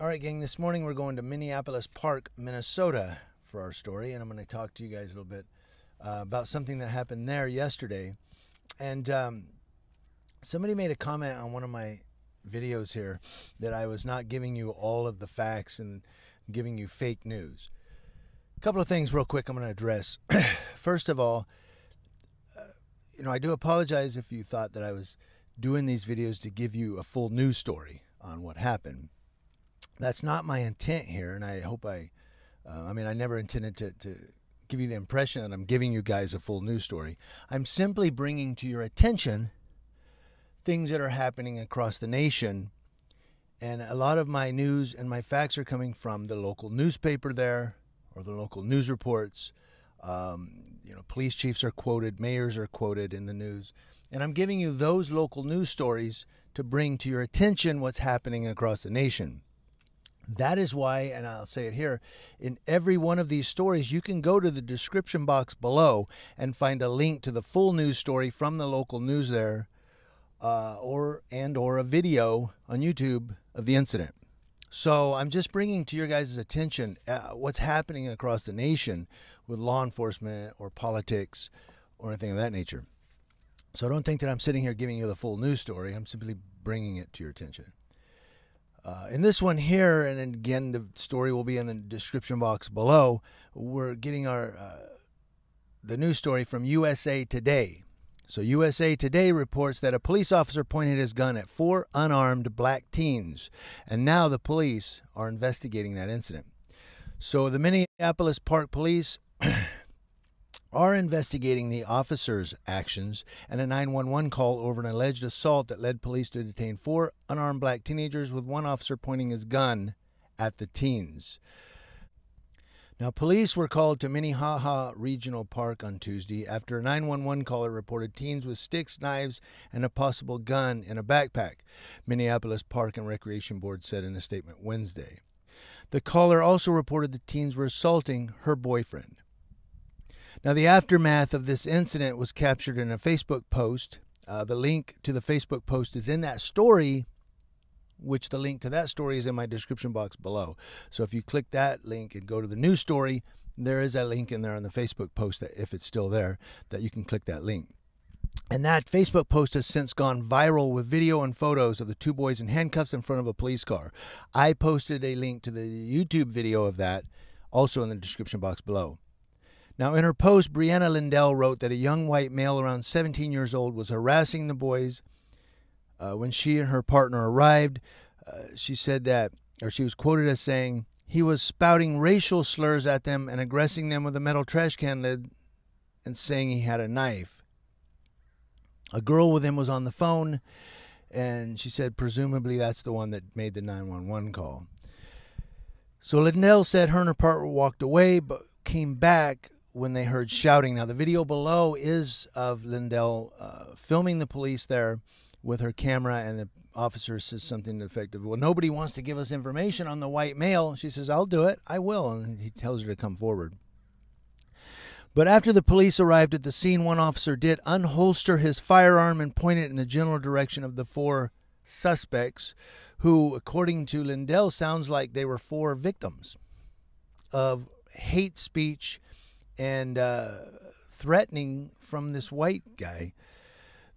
All right, gang, this morning we're going to Minneapolis Park, Minnesota for our story, and I'm going to talk to you guys a little bit about something that happened there yesterday. And somebody made a comment on one of my videos here that I was not giving you all of the facts and giving you fake news. A couple of things real quick I'm going to address. First of all, I do apologize if you thought that I was doing these videos to give you a full news story on what happened. That's not my intent here, and I hope I never intended to give you the impression that I'm giving you guys a full news story. I'm simply bringing to your attention things that are happening across the nation, and a lot of my news and my facts are coming from the local newspaper there, or the local news reports. Police chiefs are quoted, mayors are quoted in the news, and I'm giving you those local news stories to bring to your attention what's happening across the nation. That is why, and I'll say it here, in every one of these stories, you can go to the description box below and find a link to the full news story from the local news there, or a video on YouTube of the incident. So I'm just bringing to your guys' attention what's happening across the nation with law enforcement or politics or anything of that nature. So don't think that I'm sitting here giving you the full news story. I'm simply bringing it to your attention. In this one here, and again, the story will be in the description box below, we're getting the news story from USA Today. So USA Today reports that a police officer pointed his gun at 4 unarmed black teens, and now the police are investigating that incident. So the Minneapolis Park Police are investigating the officer's actions and a 911 call over an alleged assault that led police to detain 4 unarmed black teenagers, with one officer pointing his gun at the teens. Now, police were called to Minnehaha Regional Park on Tuesday after a 911 caller reported teens with sticks, knives, and a possible gun in a backpack, Minneapolis Park and Recreation Board said in a statement Wednesday. The caller also reported the teens were assaulting her boyfriend. Now, the aftermath of this incident was captured in a Facebook post. The link to the Facebook post is in that story, which the link to that story is in my description box below. So if you click that link and go to the news story, there is a link in there on the Facebook post, that if it's still there, that you can click that link. And that Facebook post has since gone viral with video and photos of the 2 boys in handcuffs in front of a police car. I posted a link to the YouTube video of that, also in the description box below. Now, in her post, Brianna Lindell wrote that a young white male around 17 years old was harassing the boys. When she and her partner arrived, she said that, or she was quoted as saying, he was spouting racial slurs at them and aggressing them with a metal trash can lid and saying he had a knife. A girl with him was on the phone, and she said presumably that's the one that made the 911 call. So Lindell said her and her partner walked away, but came back when they heard shouting. Now, the video below is of Lindell filming the police there with her camera, and the officer says something to the effect of, well, nobody wants to give us information on the white male. She says, I'll do it. I will. And he tells her to come forward. But after the police arrived at the scene, one officer did unholster his firearm and point it in the general direction of the 4 suspects, who, according to Lindell, sounds like they were 4 victims of hate speech and threatening from this white guy.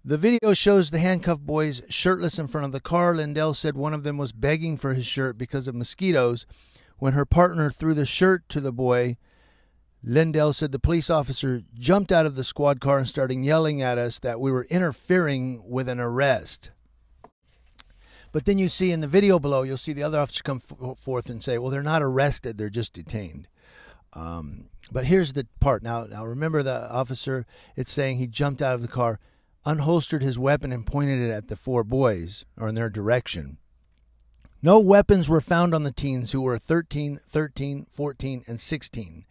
The video shows the handcuffed boys shirtless in front of the car. Lindell said one of them was begging for his shirt because of mosquitoes. When her partner threw the shirt to the boy, Lindell said the police officer jumped out of the squad car and started yelling at us that we were interfering with an arrest. But then you see in the video below, you'll see the other officer come forth and say, well, they're not arrested, they're just detained. But here's the part. Now remember, the officer, it's saying he jumped out of the car, unholstered his weapon, and pointed it at the 4 boys, or in their direction. No weapons were found on the teens, who were 13, 14, and 16,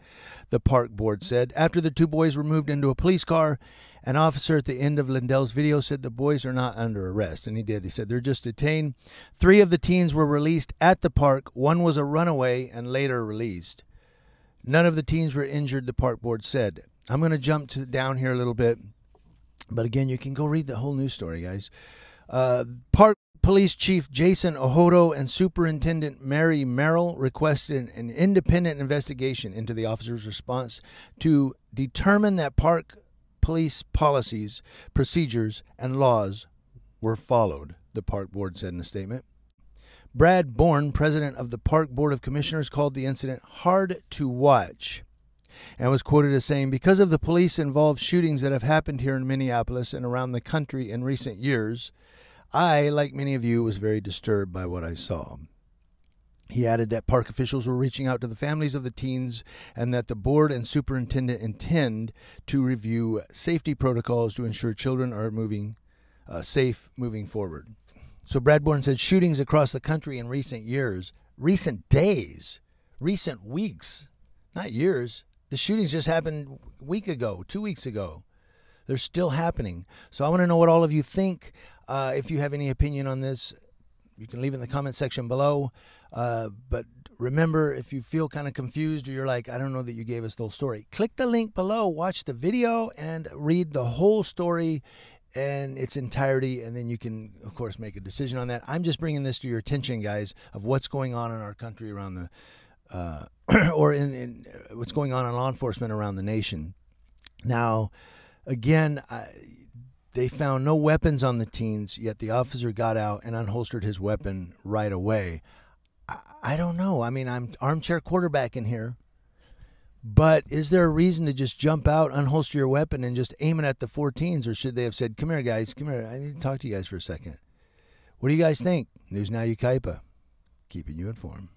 the park board said. After the 2 boys were moved into a police car, an officer at the end of Lindell's video said the boys are not under arrest, and he did. He said they're just detained. 3 of the teens were released at the park. 1 was a runaway and later released. None of the teens were injured, the park board said. I'm going to jump down here a little bit, but again, you can go read the whole news story, guys. Park Police Chief Jason Ohoto and Superintendent Mary Merrill requested an independent investigation into the officer's response to determine that park police policies, procedures, and laws were followed, the park board said in a statement. Brad Bourne, president of the Park Board of Commissioners, called the incident hard to watch and was quoted as saying, "Because of the police-involved shootings that have happened here in Minneapolis and around the country in recent years, I, like many of you, was very disturbed by what I saw." He added that park officials were reaching out to the families of the teens and that the board and superintendent intend to review safety protocols to ensure children are safe moving forward. So Brad Bourne said shootings across the country in recent years, recent days, recent weeks, not years. The shootings just happened a week ago, 2 weeks ago. They're still happening. So I want to know what all of you think. If you have any opinion on this, you can leave it in the comment section below. But remember, if you feel kind of confused or you're like, I don't know that you gave us the whole story, click the link below, watch the video, and read the whole story in its entirety, and then you can, of course, make a decision on that. I'm just bringing this to your attention, guys, of what's going on in our country around the, or in what's going on in law enforcement around the nation. Now, again, they found no weapons on the teens, yet the officer got out and unholstered his weapon right away. I don't know. I mean, I'm armchair quarterback in here. But is there a reason to just jump out, unholster your weapon, and just aim it at the 4 teens? Or should they have said, come here, guys, come here. I need to talk to you guys for a second. What do you guys think? News Now Ukaipa, keeping you informed.